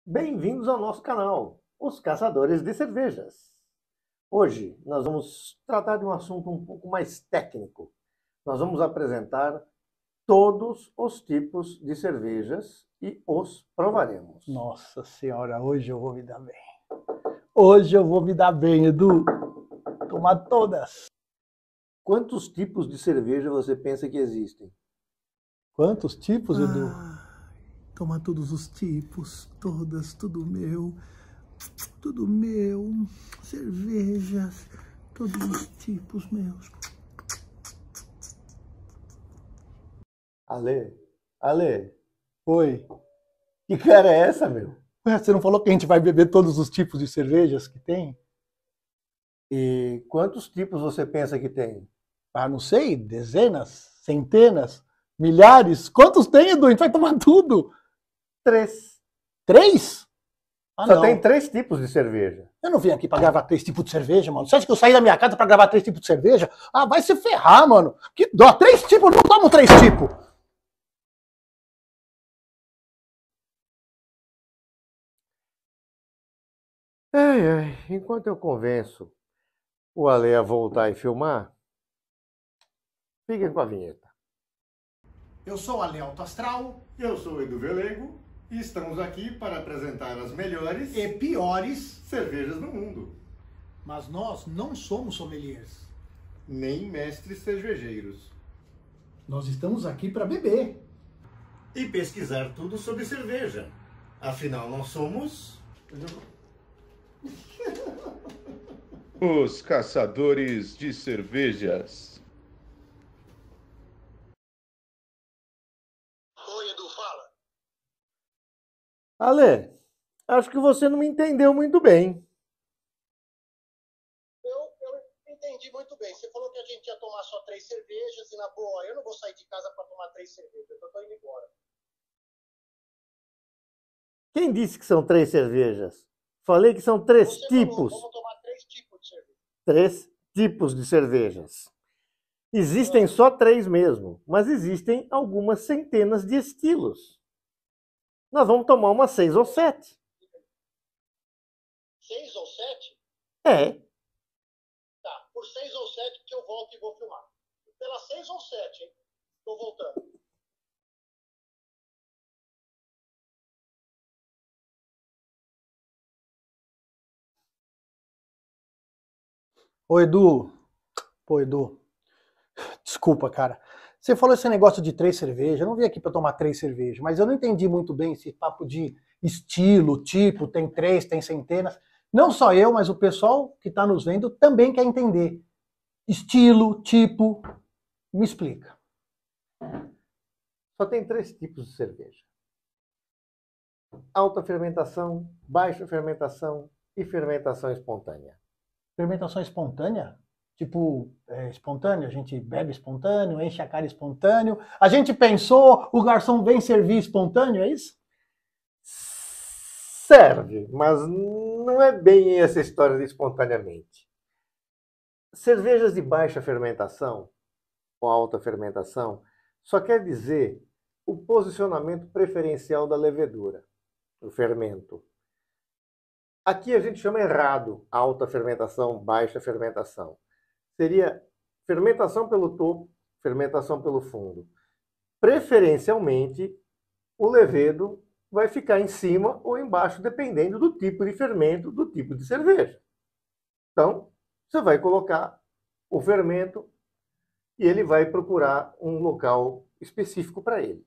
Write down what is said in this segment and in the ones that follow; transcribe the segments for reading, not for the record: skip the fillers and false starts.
Bem-vindos ao nosso canal, Os Caçadores de Cervejas. Hoje nós vamos tratar de um assunto um pouco mais técnico. Nós vamos apresentar todos os tipos de cervejas e os provaremos. Nossa senhora, hoje eu vou me dar bem. Hoje eu vou me dar bem, Edu. Tomar todas. Quantos tipos de cerveja você pensa que existem? Quantos tipos, Edu? Tomar todos os tipos, todas, tudo meu. Tudo meu. Cervejas, todos os tipos meus. Ale, Oi. que cara é essa, meu? Ué, você não falou que a gente vai beber todos os tipos de cervejas que tem? E quantos tipos você pensa que tem? Ah, não sei, dezenas, centenas, milhares. Quantos tem, Edu? A gente vai tomar tudo. 3. 3? Ah, Só não. tem 3 tipos de cerveja. Eu não vim aqui pra gravar 3 tipos de cerveja, mano. Você acha que eu saí da minha casa pra gravar 3 tipos de cerveja? Ah, vai se ferrar, mano. Que dó. 3 tipos? Eu não tomo 3 tipos. Enquanto eu convenço o Ale a voltar e filmar, fiquem com a vinheta. Eu sou a Alto Astral. Eu sou o Edu Velego e estamos aqui para apresentar as melhores E piores, cervejas do mundo, mas nós não somos sommeliers. nem mestres cervejeiros, Nós estamos aqui para beber. e pesquisar tudo sobre cerveja. Afinal, nós somos... Os Caçadores de Cervejas. Oi, Edu, fala. Ale, acho que você não me entendeu muito bem. Eu entendi muito bem. Você falou que a gente ia tomar só 3 cervejas e, na boa, eu não vou sair de casa para tomar 3 cervejas. Eu tô indo embora. Quem disse que são 3 cervejas? Falei que são 3 Você tipos. falou, vamos tomar 3 tipos de cerveja. 3 tipos de cervejas. Existem só 3 mesmo, mas existem algumas centenas de estilos. Nós vamos tomar umas 6 ou 7. 6 ou 7? É. Tá, por 6 ou 7 que eu volto e vou filmar. Pelas 6 ou 7, hein? Tô voltando. Ô, Edu. Pô, Edu. Desculpa, cara. Você falou esse negócio de 3 cervejas. Eu não vim aqui para tomar 3 cervejas, mas eu não entendi muito bem esse papo de estilo, tipo, tem 3, tem centenas. Não só eu, mas o pessoal que está nos vendo também quer entender. Estilo, tipo. Me explica. Só tem 3 tipos de cerveja: alta fermentação, baixa fermentação e fermentação espontânea. Fermentação espontânea? Tipo, espontâneo, a gente bebe espontâneo, enche a cara espontâneo. A gente pensou, o garçom vem servir espontâneo, é isso? Serve, mas não é bem essa história de espontaneamente. Cervejas de baixa fermentação ou alta fermentação só quer dizer o posicionamento preferencial da levedura, o fermento. Aqui a gente chama errado alta fermentação, baixa fermentação. Seria fermentação pelo topo, fermentação pelo fundo. Preferencialmente, o levedo vai ficar em cima ou embaixo, dependendo do tipo de fermento, do tipo de cerveja. Então, você vai colocar o fermento e ele vai procurar um local específico para ele.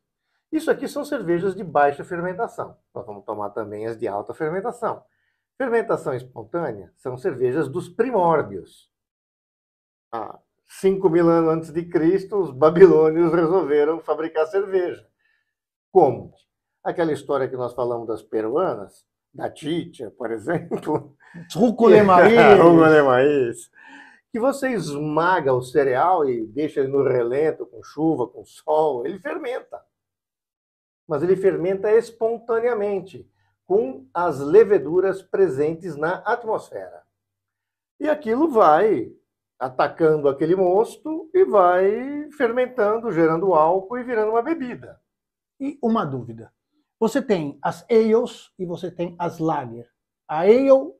Isso aqui são cervejas de baixa fermentação. Nós vamos tomar também as de alta fermentação. Fermentação espontânea são cervejas dos primórdios. Há 5.000 anos antes de Cristo, os babilônios resolveram fabricar cerveja. Como? Aquela história que nós falamos das peruanas, da chicha, por exemplo. Rúcula e maíz. Que você esmaga o cereal e deixa ele no relento, com chuva, com sol, ele fermenta. Mas ele fermenta espontaneamente, com as leveduras presentes na atmosfera. E aquilo vai atacando aquele mosto e vai fermentando, gerando álcool e virando uma bebida. E uma dúvida. Você tem as ales e você tem as lager. A ale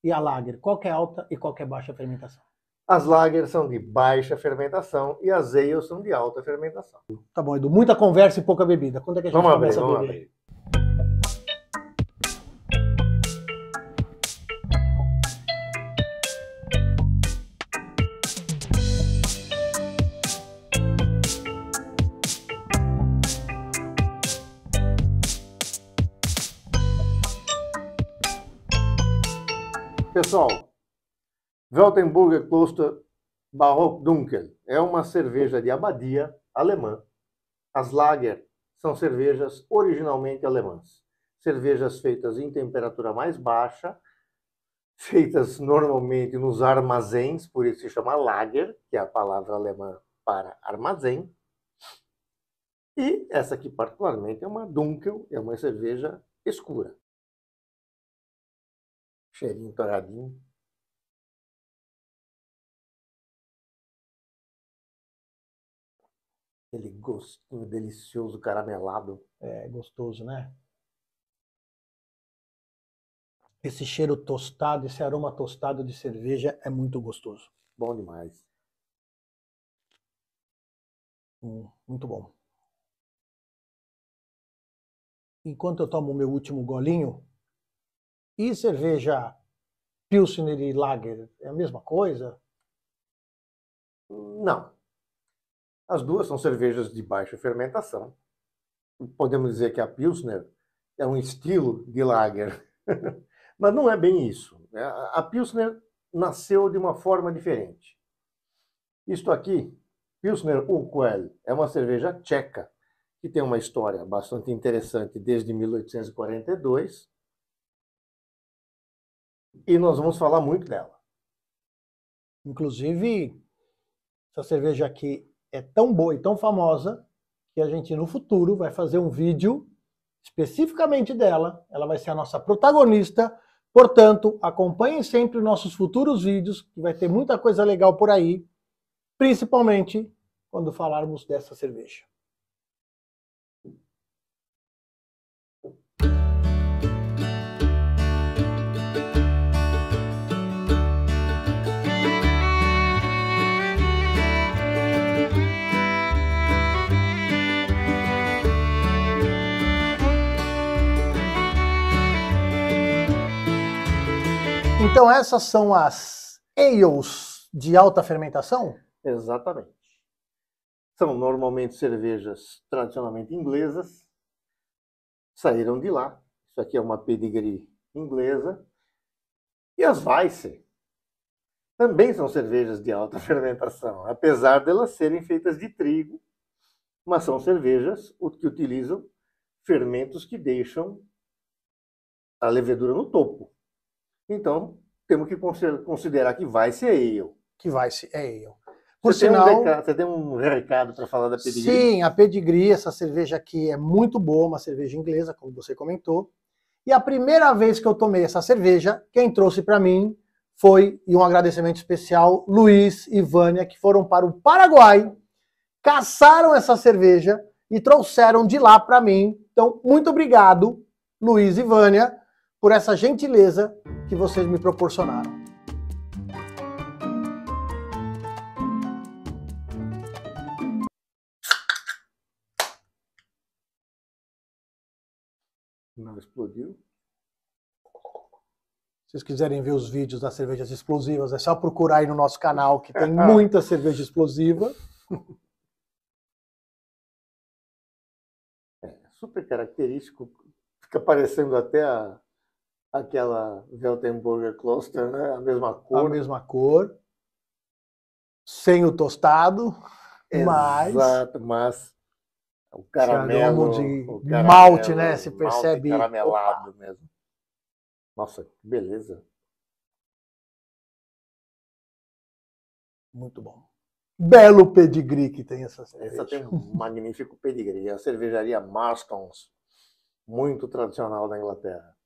e a lager, qual que é alta e qual que é baixa fermentação? As lagers são de baixa fermentação e as ales são de alta fermentação. Tá bom, Edu, muita conversa e pouca bebida. Quando é que a gente Vamos abrir, começa a vamos beber? abrir. Pessoal, Weltenburger Kloster Barock Dunkel é uma cerveja de abadia alemã. As Lager são cervejas originalmente alemãs. Cervejas feitas em temperatura mais baixa, feitas normalmente nos armazéns, por isso se chama Lager, que é a palavra alemã para armazém. E essa aqui particularmente é uma Dunkel, é uma cerveja escura. Cheirinho douradinho. Aquele gostinho delicioso caramelado. É gostoso, né? Esse cheiro tostado, esse aroma tostado de cerveja é muito gostoso. Bom demais. Muito bom. Enquanto eu tomo o meu último golinho, e cerveja Pilsner e Lager é a mesma coisa? Não. As duas são cervejas de baixa fermentação. Podemos dizer que a Pilsner é um estilo de Lager. Mas não é bem isso. A Pilsner nasceu de uma forma diferente. Isto aqui, Pilsner Urquell, é uma cerveja tcheca que tem uma história bastante interessante desde 1842. E nós vamos falar muito dela. Inclusive, essa cerveja aqui é tão boa e tão famosa que a gente no futuro vai fazer um vídeo especificamente dela. Ela vai ser a nossa protagonista. Portanto, acompanhem sempre os nossos futuros vídeos, que vai ter muita coisa legal por aí, principalmente quando falarmos dessa cerveja. Então essas são as ales de alta fermentação? Exatamente. São normalmente cervejas tradicionalmente inglesas. Saíram de lá. Isso aqui é uma pedigree inglesa. E as Weisse também são cervejas de alta fermentação, apesar delas serem feitas de trigo, mas são cervejas que utilizam fermentos que deixam a levedura no topo. Então, temos que considerar que Weisse é ale. Que Weisse é ale. Por Você sinal, tem um recado para falar da pedigree? sim, a pedigree, essa cerveja aqui é muito boa, uma cerveja inglesa, como você comentou. E a primeira vez que eu tomei essa cerveja, quem trouxe para mim foi, e um agradecimento especial, Luiz e Vânia, que foram para o Paraguai, caçaram essa cerveja e trouxeram de lá para mim. Então, muito obrigado, Luiz e Vânia, por essa gentileza que vocês me proporcionaram. Não explodiu? Se vocês quiserem ver os vídeos das cervejas explosivas, é só procurar aí no nosso canal, que tem muita cerveja explosiva. É super característico. Fica parecendo até aquela Weltenburger Kloster, né? A mesma cor. A mesma cor. Sem o tostado. Exato, mas o caramelo de o malte, né? Se percebe. Malte caramelado mesmo. Nossa, que beleza. Muito bom. Belo pedigree que tem essa cerveja. Essa tem um magnífico pedigree. A cervejaria Marston's, muito tradicional da Inglaterra.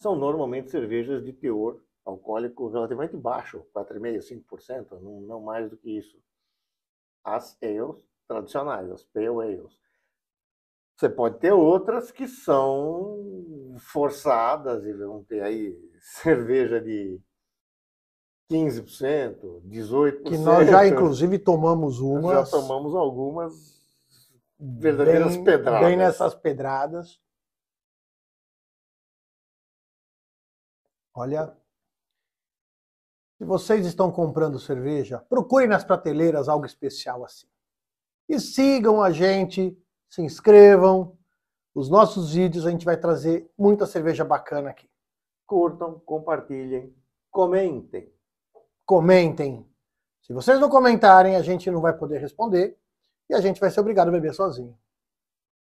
São normalmente cervejas de teor alcoólico relativamente baixo, 4,5%, 5%, não mais do que isso. As ales tradicionais, as Pale Ales. Você pode ter outras que são forçadas e vão ter aí cerveja de 15%, 18%. Que nós já, inclusive, tomamos Já umas. tomamos algumas verdadeiras pedradas. Bem nessas pedradas. Olha, se vocês estão comprando cerveja, procurem nas prateleiras algo especial assim. E sigam a gente, se inscrevam. Os nossos vídeos a gente vai trazer muita cerveja bacana aqui. Curtam, compartilhem, comentem. Comentem. Se vocês não comentarem, a gente não vai poder responder e a gente vai ser obrigado a beber sozinho.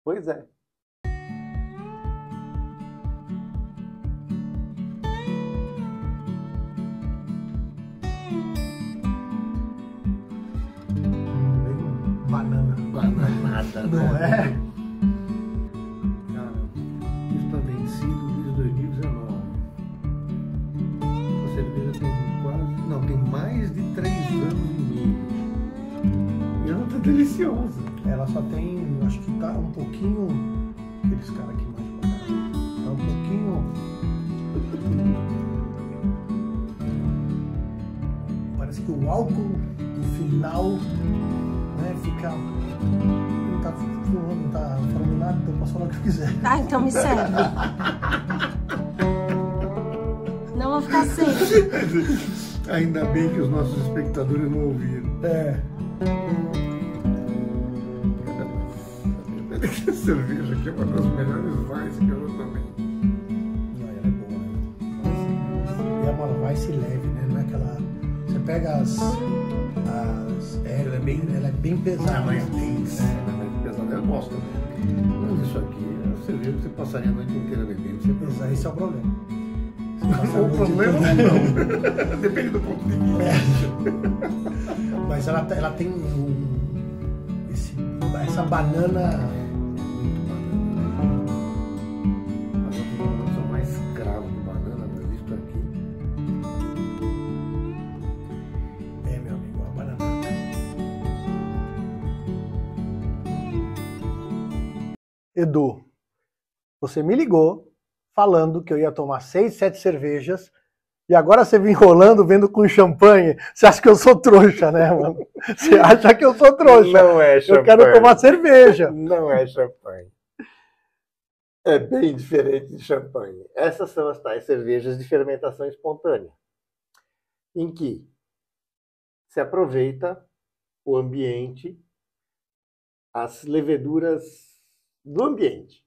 Pois é. Banana. Bananada, Não é? Cara, isso está vencido desde 2019. Essa cerveja tem quase... Não, tem mais de 3 anos e meio. E ela tá deliciosa. Ela só tem, acho que tá um pouquinho... Aqueles caras que mais pra caralho. Tá um pouquinho... Parece que o álcool no final, né, fica... Não tá fumando, não tá falando nada, então eu posso falar o que eu quiser. Ah, então me serve. Não vou ficar sem. Ainda bem que os nossos espectadores não ouviram. É. Essa cerveja aqui é uma das melhores vines que eu já tomei. Não, ela é boa, né? E é uma Weiss leve, né? Não é aquela... Você pega as... ela é bem pesada. Mas pesada, eu gosto também. Mas isso aqui é uma cerveja que você passaria a noite inteira bebendo. Você Esse é o problema. Você passa a O noite problema inteira- não. Depende do ponto de vista. Mas ela tem essa banana... Muito banana. As outras bananas são mais cravos de banana, mas isso aqui. É, meu amigo, a banana. Edu, você me ligou falando que eu ia tomar 6, 7 cervejas e agora você vem enrolando, vendo com champanhe. Você acha que eu sou trouxa, né, mano? Você acha que eu sou trouxa? Não é champanhe. Eu quero tomar cerveja. Não é champanhe. É bem diferente de champanhe. Essas são as tais cervejas de fermentação espontânea, em que se aproveita o ambiente, as leveduras do ambiente,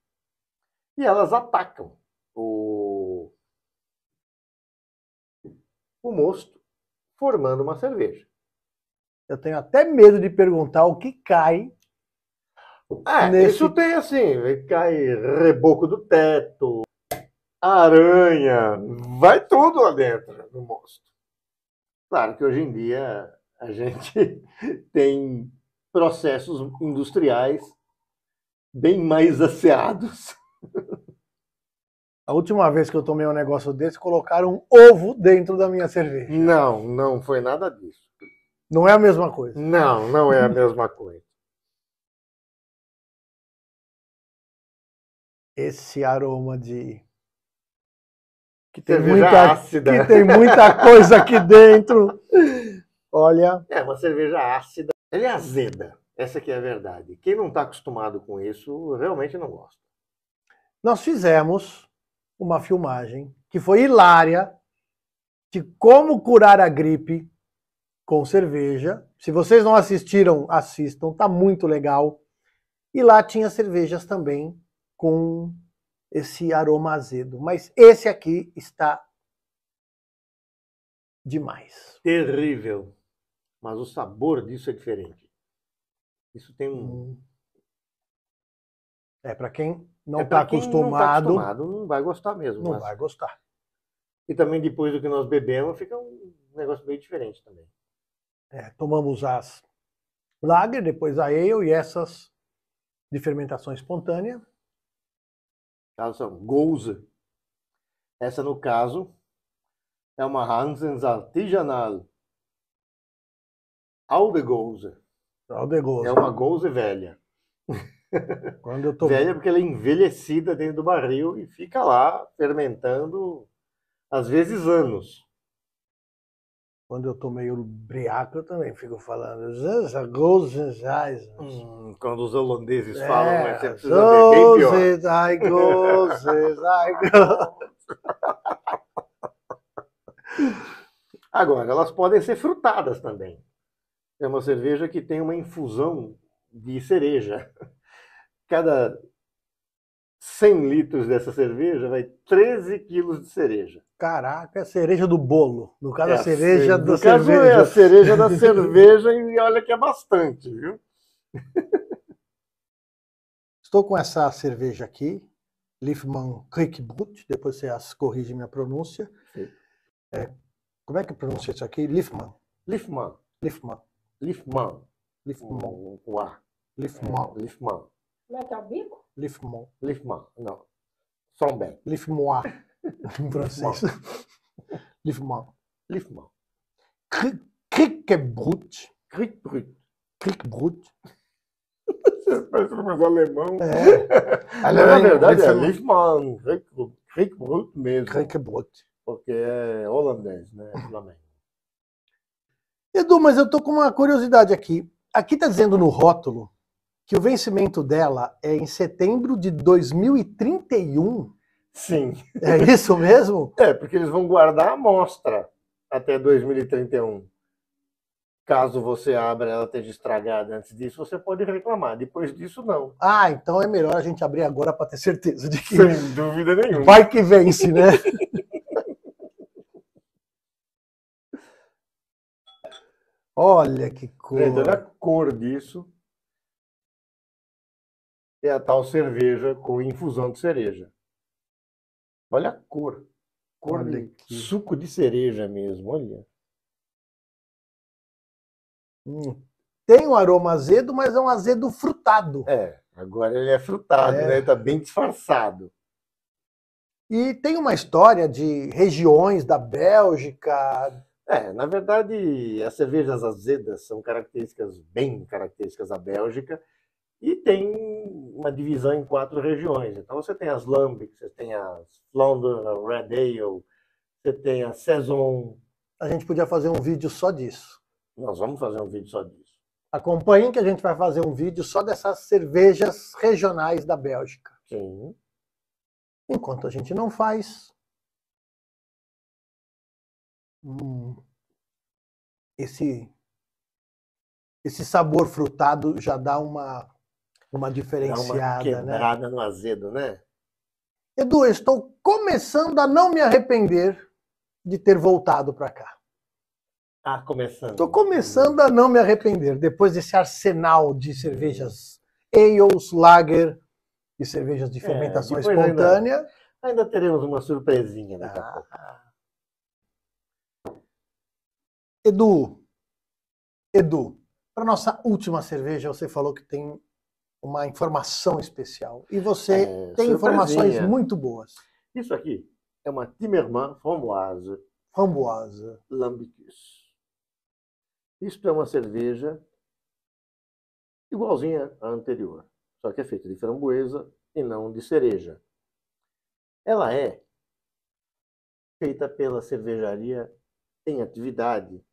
e elas atacam o mosto, formando uma cerveja. Eu tenho até medo de perguntar o que cai. Isso tem assim, cai reboco do teto, aranha, vai tudo lá dentro no mosto. Claro que hoje em dia a gente tem processos industriais bem mais asseados. A última vez que eu tomei um negócio desse, colocaram um ovo dentro da minha cerveja. Não foi nada disso. Não é a mesma coisa. Não é a mesma coisa. Esse aroma de... Que Cerveja ácida. Que tem muita coisa aqui dentro. Olha... É uma cerveja ácida. Ela é azeda. Essa que é a verdade. Quem não está acostumado com isso, realmente não gosta. Nós fizemos uma filmagem que foi hilária de como curar a gripe com cerveja. Se vocês não assistiram, assistam, tá muito legal. E lá tinha cervejas também com esse aroma azedo. Mas esse aqui está demais. Terrível. Mas o sabor disso é diferente. Isso tem um... É, para quem não É está pra quem acostumado, não tá acostumado, não vai gostar mesmo. não mas- vai gostar. E também depois do que nós bebemos, fica um negócio meio diferente também. É, tomamos as Lager, depois a Ale e essas de fermentação espontânea. Elas são Gose. Essa, no caso, é uma Hansens Artisanal Audegose. Al de Gose. É uma Gose velha. Quando eu tô Velha porque ela é envelhecida dentro do barril e fica lá fermentando, às vezes, anos. Quando eu tô meio briaco, eu também fico falando. Essa Gose, Quando os holandeses falam, mas você precisa ver bem pior. ai, Gose, ai, Gose. Agora, elas podem ser frutadas também. É uma cerveja que tem uma infusão de cereja. Cada 100 litros dessa cerveja vai 13 quilos de cereja. Caraca, é a cereja do bolo. No caso, É a cereja da no caso, cerveja. é a cereja da cerveja e olha que é bastante, viu? Estou com essa cerveja aqui, Liefmann Kriegbrut, depois você corrige minha pronúncia. Sim. Como é que pronuncia isso aqui? Liefmann. Liefmann. Liefmann. Liefmann. Liefmann. Com A. Liefmann. Liefmann. Como é que é o bico? Liefmann. Liefmann. Não. Só um bem. Liefmann. Em francês. Liefmann. Liefmann. Kriegbrut. Kriegbrut. Kriegbrut. Você parece mais alemão. É. Na verdade, é Liefmann. Kriegbrut mesmo. Kriegbrut. Porque é holandês, né? Flamengo. Edu, mas eu tô com uma curiosidade aqui. Aqui tá dizendo no rótulo que o vencimento dela é em setembro de 2031. Sim. É isso mesmo? É, porque eles vão guardar a amostra até 2031. Caso você abra ela esteja estragada antes disso, você pode reclamar. Depois disso, não. Ah, então é melhor a gente abrir agora para ter certeza de que Sem dúvida nenhuma. vai que vence, né? Olha que cor. Gente, olha a cor disso. É a tal cerveja com infusão de cereja. Olha a cor. Cor Olha de aqui. suco de cereja mesmo, olha. Tem um aroma azedo, mas é um azedo frutado. É, agora ele é frutado, É. né? Tá bem disfarçado. E tem uma história de regiões da Bélgica. É, na verdade, as cervejas azedas são características, bem características da Bélgica, e tem uma divisão em 4 regiões. Então você tem as Lambic, você tem as Flandre, a Red Ale, você tem a Saison. A gente podia fazer um vídeo só disso. Nós vamos fazer um vídeo só disso. Acompanhem que a gente vai fazer um vídeo só dessas cervejas regionais da Bélgica. Sim. Enquanto a gente não faz, esse sabor frutado já dá uma Dá uma diferenciada, né? quebrada no azedo, né? Edu, eu estou começando a não me arrepender de ter voltado para cá. Ah, começando. Estou começando a não me arrepender, depois desse arsenal de cervejas ales, lager e cervejas de fermentação depois espontânea. Ainda teremos uma surpresinha daqui a pouco. Edu, para nossa última cerveja, você falou que tem uma informação especial. E você tem informações surpresinha. muito boas. Isso aqui é uma Timmerman Framboise Framboise. Lambicus. Isto é uma cerveja igualzinha à anterior, só que é feita de framboesa e não de cereja. Ela é feita pela cervejaria em atividade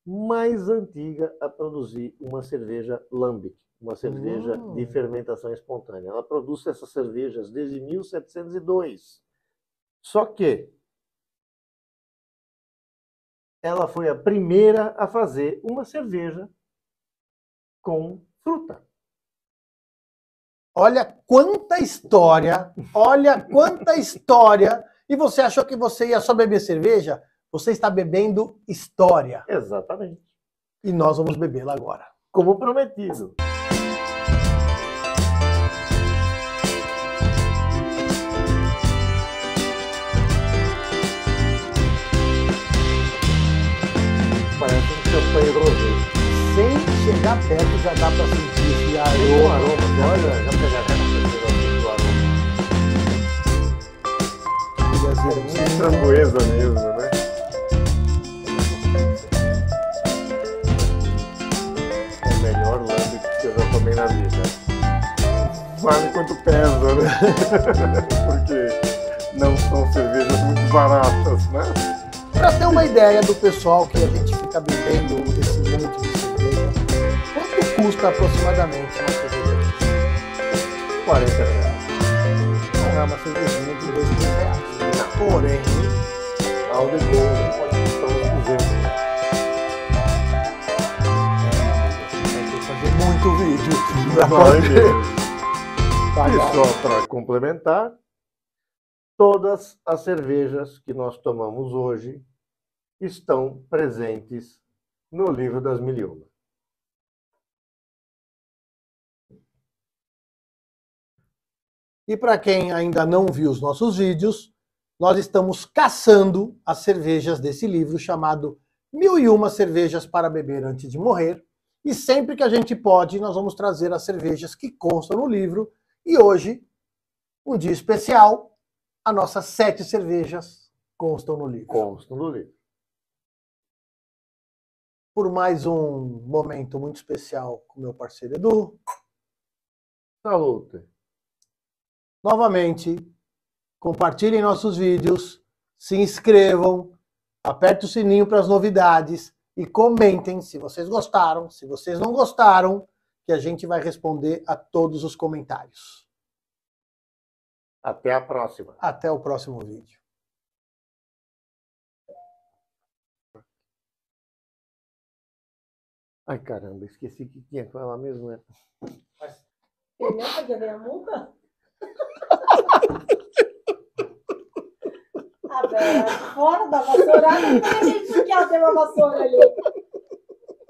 mais antiga a produzir uma cerveja lambic, uma cerveja de fermentação espontânea. Ela produz essas cervejas desde 1702. Só que ela foi a primeira a fazer uma cerveja com fruta. Olha quanta história! Olha quanta história! E você achou que você ia só beber cerveja? Você está bebendo história. Exatamente. E nós vamos bebê-la agora. Como prometido. Parece um champanhe rosé. Sem chegar perto já dá para sentir esse O aroma. aroma, olha, já pegaram do aroma. É framboesa mesmo, né? É o melhor lambic pesa, né? Porque não são cervejas muito baratas, né? Para ter uma ideia do pessoal que a gente fica bebendo esse monte de cerveja, quanto custa aproximadamente uma cerveja dessa? R$ 40. Não é uma cervejinha de 2, 3 reais. Porém, Ao de boa, pode custar uns 200. vai ter que fazer muito vídeo para Vai poder mesmo. pagar. E só para complementar, todas as cervejas que nós tomamos hoje estão presentes no livro das Mil e Uma. E para quem ainda não viu os nossos vídeos, nós estamos caçando as cervejas desse livro chamado 1001 Cervejas para Beber Antes de Morrer. E sempre que a gente pode, nós vamos trazer as cervejas que constam no livro. E hoje, um dia especial, as nossas 7 cervejas constam no livro. Constam no livro. Por mais um momento muito especial com meu parceiro Edu. Salute. Novamente, compartilhem nossos vídeos, se inscrevam, apertem o sininho para as novidades e comentem se vocês gostaram, se vocês não gostaram, que a gente vai responder a todos os comentários. Até a próxima. Até o próximo vídeo. Ai, caramba, esqueci que tinha que falar mesmo, né? Você lembra de ver a multa? Ah, velho, fora da vassoura, não tem gente que quer ter uma vassoura ali.